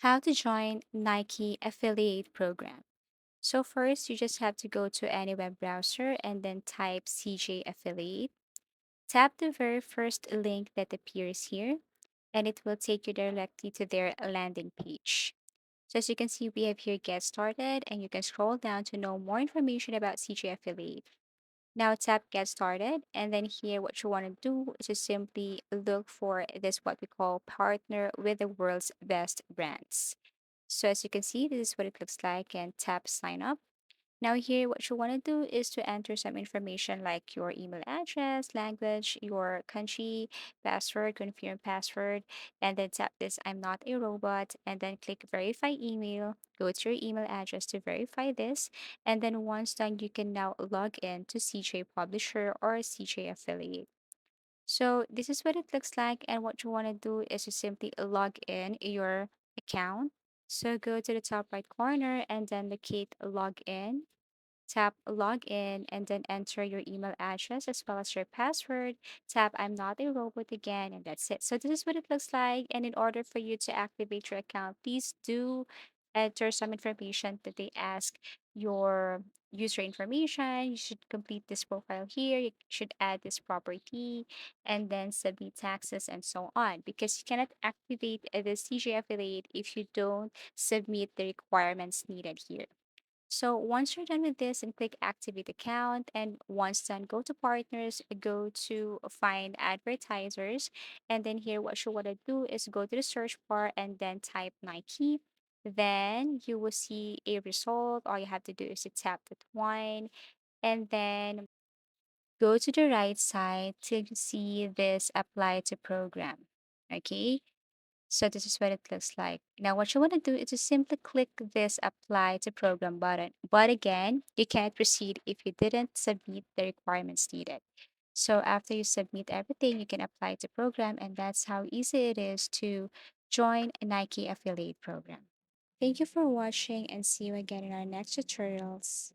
How to join Nike affiliate program. So first, you just have to go to any web browser and then type CJ affiliate. Tap the very first link that appears here, and it will take you directly to their landing page. So as you can see, we have here get started, and you can scroll down to know more information about CJ affiliate. Now tap get started, and then here what you want to do is just simply look for this what we call partner with the world's best brands. So as you can see, this is what it looks like, and tap sign up. Now here, what you want to do is to enter some information like your email address, language, your country, password, confirm password, and then tap this I'm not a robot, and then click verify email. Go to your email address to verify this, and then once done, you can now log in to CJ Publisher or CJ Affiliate. So this is what it looks like, and what you want to do is to simply log in your account. So go to the top right corner and then locate login. Tap login and then enter your email address as well as your password. Tap I'm not a robot again, and that's it. So this is what it looks like. And in order for you to activate your account, please do enter some information that they ask, your user information. You should complete this profile here. You should add this property and then submit taxes and so on, because you cannot activate the CJ affiliate if you don't submit the requirements needed here. So once you're done with this, and click activate account, and once done, go to partners, go to find advertisers, and then here what you want to do is go to the search bar and then type Nike. Then you will see a result. All you have to do is to tap that one, and then go to the right side till you see this apply to program. Okay, so this is what it looks like. Now what you want to do is to simply click this apply to program button. But again, you can't proceed if you didn't submit the requirements needed. So after you submit everything, you can apply to program, and that's how easy it is to join a Nike affiliate program. Thank you for watching, and see you again in our next tutorials.